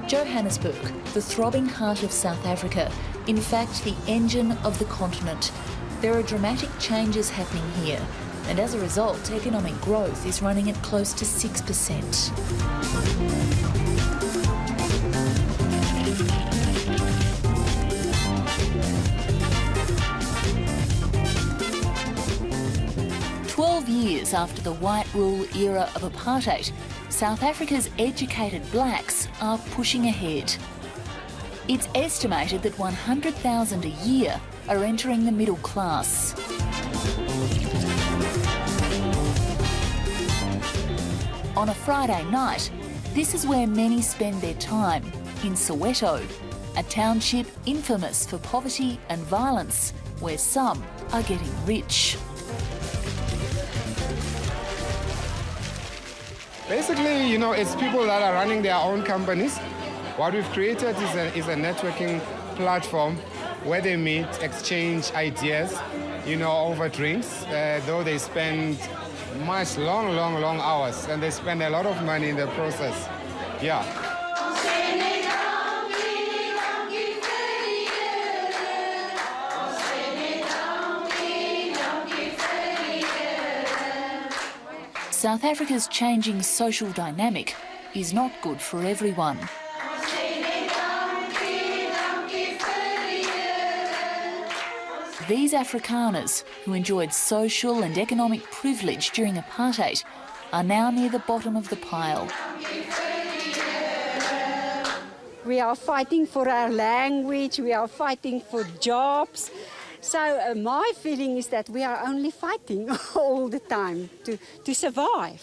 Johannesburg, the throbbing heart of South Africa, in fact the engine of the continent. There are dramatic changes happening here, and as a result, economic growth is running at close to 6%. 12 years after the white rule era of apartheid, South Africa's educated blacks are pushing ahead. It's estimated that 100,000 a year are entering the middle class. On a Friday night, this is where many spend their time, in Soweto, a township infamous for poverty and violence, where some are getting rich. Basically, you know, it's people that are running their own companies. What we've created is a networking platform where they meet, exchange ideas, you know, over drinks, though they spend long hours, and they spend a lot of money in the process. Yeah. South Africa's changing social dynamic is not good for everyone. These Afrikaners, who enjoyed social and economic privilege during apartheid, are now near the bottom of the pile. We are fighting for our language, we are fighting for jobs. So my feeling is that we are only fighting all the time to survive.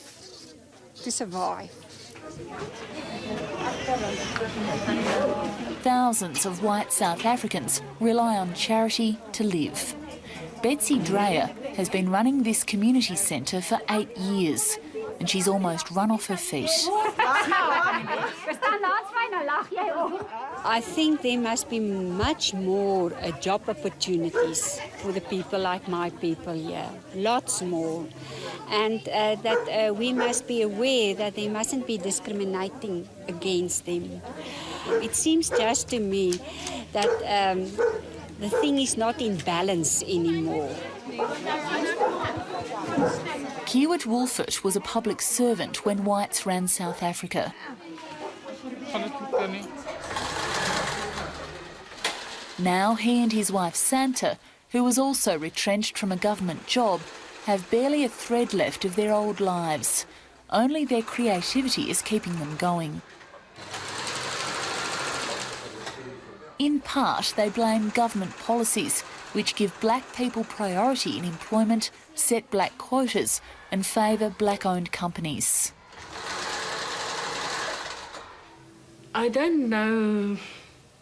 Thousands of white South Africans rely on charity to live. Betsy Dreyer has been running this community centre for 8 years, and she's almost run off her feet. I think there must be much more job opportunities for the people like my people here, lots more. And that we must be aware that they mustn't be discriminating against them. It seems just to me that the thing is not in balance anymore. Kiewit Wolfert was a public servant when whites ran South Africa. Now he and his wife Santa, who was also retrenched from a government job, have barely a thread left of their old lives. Only their creativity is keeping them going. In part, they blame government policies, which give black people priority in employment, set black quotas and favour black-owned companies. I don't know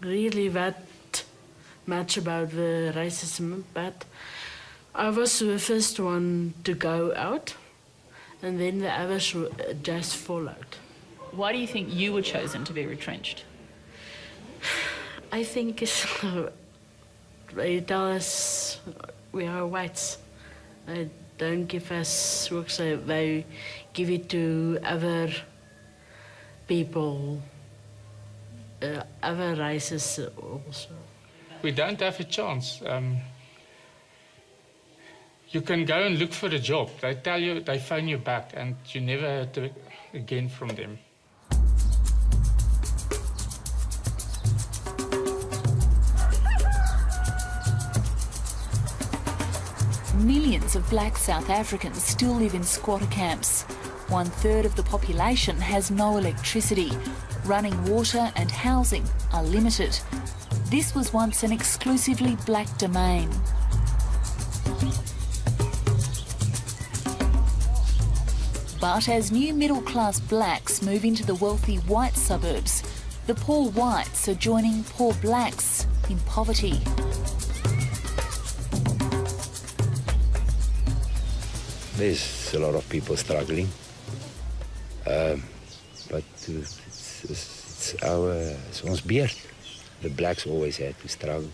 really that much about the racism, but I was the first one to go out, and then the others just followed. Why do you think you were chosen to be retrenched? I think they tell us we are whites. They don't give us work, so they give it to other people, other races also. We don't have a chance. You can go and look for a job. They tell you, they phone you back, and you never hear again from them. Millions of black South Africans still live in squatter camps. 1/3 of the population has no electricity. Running water and housing are limited. This was once an exclusively black domain. But as new middle-class blacks move into the wealthy white suburbs, the poor whites are joining poor blacks in poverty. There's a lot of people struggling, but it's ons beurt. The blacks always had to struggle.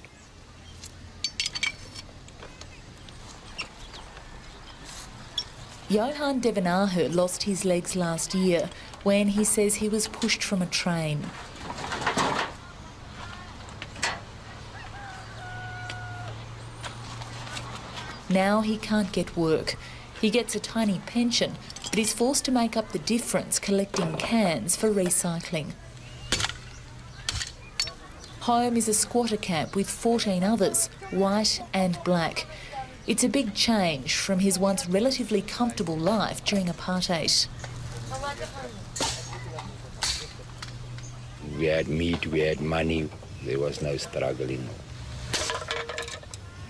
Johan Devenaher lost his legs last year when he says he was pushed from a train. Now he can't get work. He gets a tiny pension, but he's forced to make up the difference collecting cans for recycling. Home is a squatter camp with 14 others, white and black. It's a big change from his once relatively comfortable life during apartheid. We had meat, we had money, there was no struggling.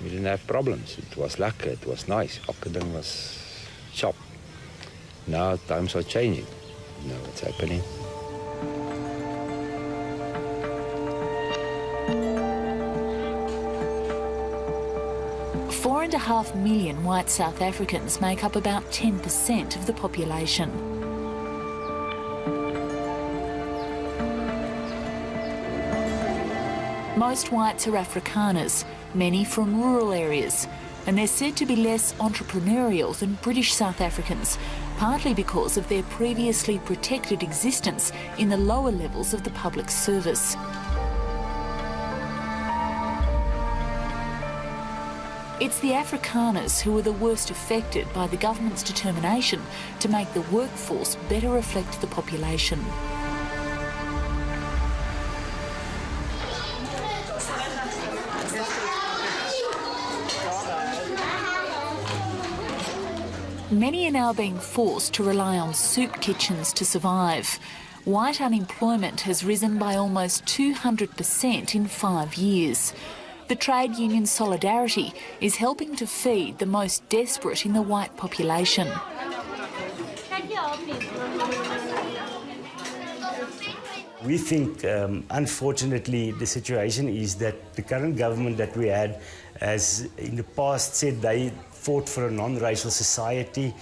We didn't have problems. It was lekker, it was nice. Elke ding was sharp. Now times are changing. You know what's happening. Four and a half million white South Africans make up about 10% of the population. Most whites are Afrikaners, many from rural areas, and they're said to be less entrepreneurial than British South Africans, partly because of their previously protected existence in the lower levels of the public service. It's the Afrikaners who are the worst affected by the government's determination to make the workforce better reflect the population. Many are now being forced to rely on soup kitchens to survive. White unemployment has risen by almost 200% in 5 years. The trade union Solidarity is helping to feed the most desperate in the white population. We think, unfortunately, the situation is that the current government that we had has in the past said they fought for a non-racial society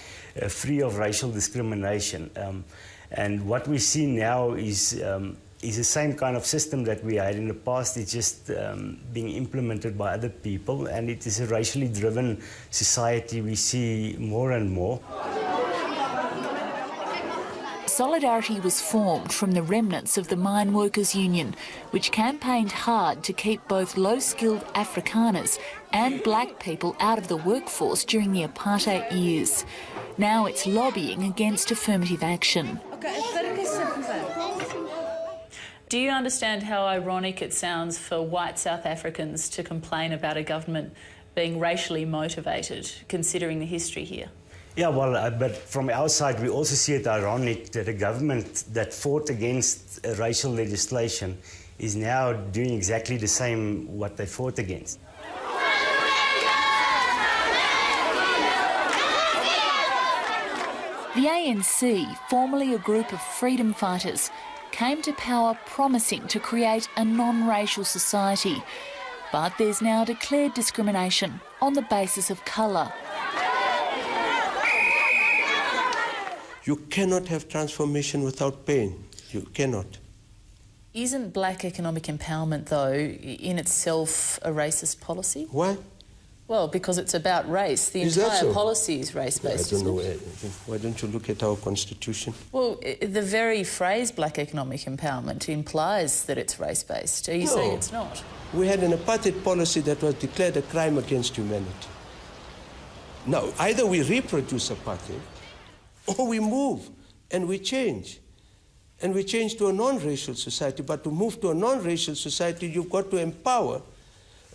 free of racial discrimination. And what we see now is the same kind of system that we had in the past. It's just being implemented by other people, and it is a racially driven society we see more and more. Solidarity was formed from the remnants of the Mine Workers Union, which campaigned hard to keep both low-skilled Afrikaners and black people out of the workforce during the apartheid years. Now it's lobbying against affirmative action. Do you understand how ironic it sounds for white South Africans to complain about a government being racially motivated, considering the history here? Yeah, well, but from our side, we also see it ironic that a government that fought against racial legislation is now doing exactly the same what they fought against. The ANC, formerly a group of freedom fighters, came to power promising to create a non-racial society. But there's now declared discrimination on the basis of colour. You cannot have transformation without pain. You cannot. Isn't black economic empowerment, though, in itself a racist policy? Why? Well, because it's about race. The entire policy is race-based. I don't know. Why don't you look at our constitution? Well, the very phrase black economic empowerment implies that it's race-based. Are you saying it's not? We had an apartheid policy that was declared a crime against humanity. Now, either we reproduce apartheid, or we move and we change. And we change to a non-racial society. But to move to a non-racial society, you've got to empower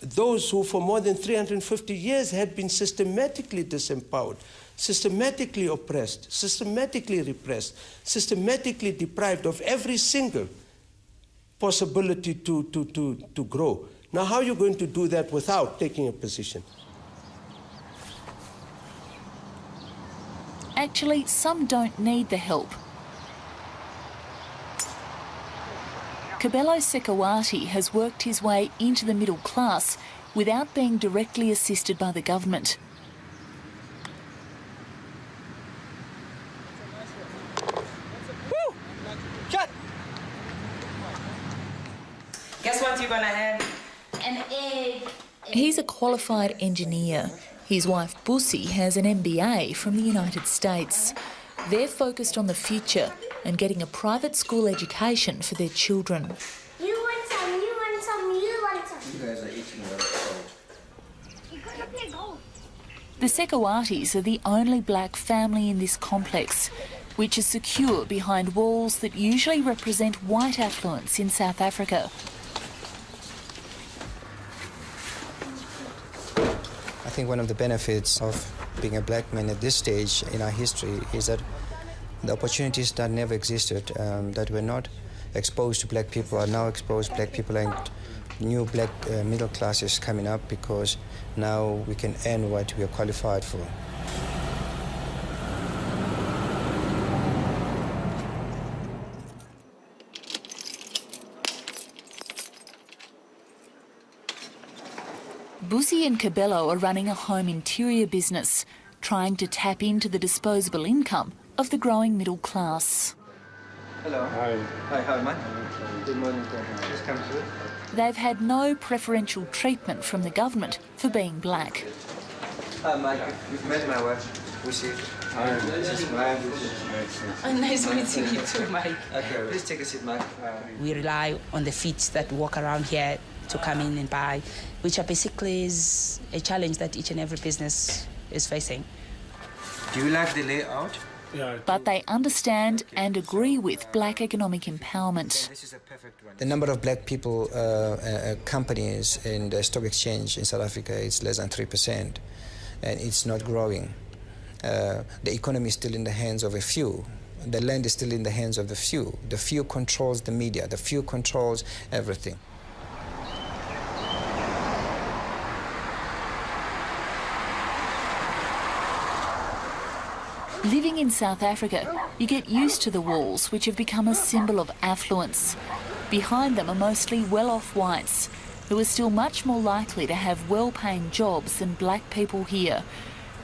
those who for more than 350 years had been systematically disempowered, systematically oppressed, systematically repressed, systematically deprived of every single possibility to grow. Now, how are you going to do that without taking a position? Actually, some don't need the help. Kabelo Sekawati has worked his way into the middle class without being directly assisted by the government. Woo! Shut! Guess what you're gonna have? An egg. He's a qualified engineer. His wife Busi has an MBA from the United States. They're focused on the future and getting a private school education for their children. You want some, you want some, you want some. You guys are eating a lot of gold. You're gonna play gold. The Sekawatis are the only black family in this complex, which is secure behind walls that usually represent white affluence in South Africa. I think one of the benefits of being a black man at this stage in our history is that the opportunities that never existed, that were not exposed to black people, are now exposed. Black people and new black middle classes coming up because now we can earn what we are qualified for. Busi and Cabello are running a home interior business, trying to tap into the disposable income of the growing middle class. Hello. Hi. Hi, how am I? Good morning. Just come through. They've had no preferential treatment from the government for being black. Hi, Mike. You've met my wife, Busi. Hi. This is Mike. Nice meeting you too, Mike. Okay, please take a seat, Mike. We rely on the feet that walk around here to come in and buy, which are basically is a challenge that each and every business is facing. Do you like the layout? But they understand and agree with black economic empowerment. The number of black people, companies in the stock exchange in South Africa is less than 3%, and it's not growing. The economy is still in the hands of a few. The land is still in the hands of the few. The few controls the media. The few controls everything. Living in South Africa, you get used to the walls, which have become a symbol of affluence. Behind them are mostly well-off whites, who are still much more likely to have well-paying jobs than black people here.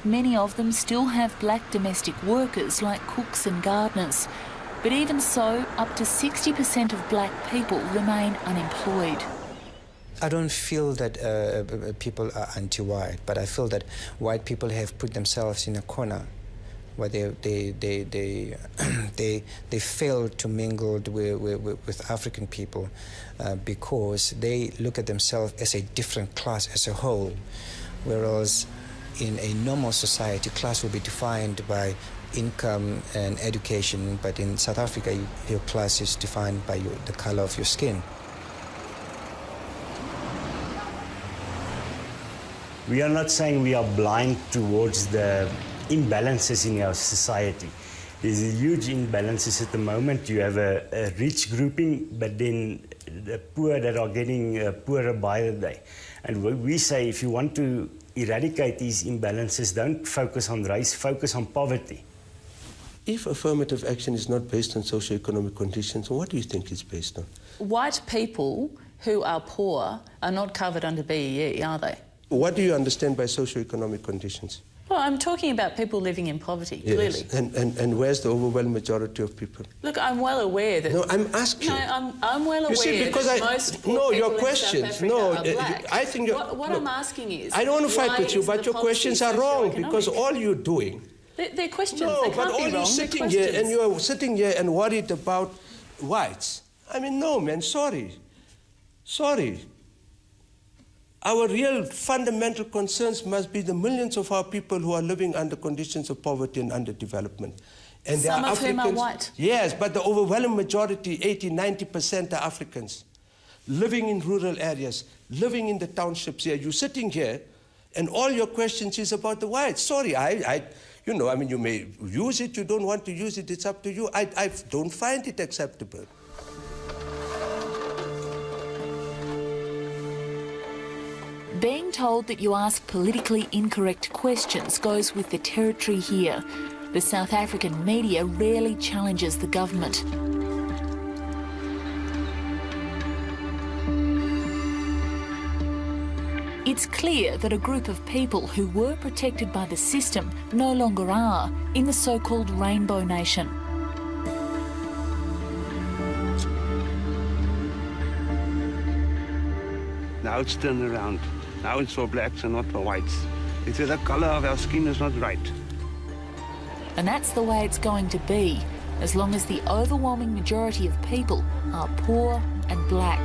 Many of them still have black domestic workers like cooks and gardeners. But even so, up to 60% of black people remain unemployed. I don't feel that people are anti-white, but I feel that white people have put themselves in a corner where they fail to mingle with African people because they look at themselves as a different class as a whole, whereas in a normal society, class will be defined by income and education, but in South Africa, your class is defined by the color of your skin. We are not saying we are blind towards the imbalances in our society. There's a huge imbalances at the moment. You have a rich grouping, but then the poor that are getting poorer by the day. And we say if you want to eradicate these imbalances, don't focus on race, focus on poverty. If affirmative action is not based on socio-economic conditions, what do you think it's based on? White people who are poor are not covered under BEE, are they? What do you understand by socio-economic conditions? Well, I'm talking about people living in poverty, yes. clearly. And where's the overwhelming majority of people? Look, I'm well aware that... No, I'm asking. No, I'm well aware you see, because that most poor people in South Africa are black. I think what I'm asking is... I don't want to fight with you, but your questions are wrong, because all you're doing... They're questions, no, they can't but all be you're wrong. sitting here, and you're sitting here and worried about whites. I mean, no, man, sorry. Sorry. Our real fundamental concerns must be the millions of our people who are living under conditions of poverty and underdevelopment. And Some are of whom Africans, are white. Yes, but the overwhelming majority, 80–90% are Africans, living in rural areas, living in the townships here. You're sitting here, and all your questions is about the whites. Sorry, you know, I mean, you may use it, you don't want to use it, it's up to you. I don't find it acceptable. Being told that you ask politically incorrect questions goes with the territory here. The South African media rarely challenges the government. It's clear that a group of people who were protected by the system no longer are in the so-called Rainbow Nation. Now it's turned around. Now it's for blacks and not for whites. It's the color of our skin is not right. And that's the way it's going to be, as long as the overwhelming majority of people are poor and black.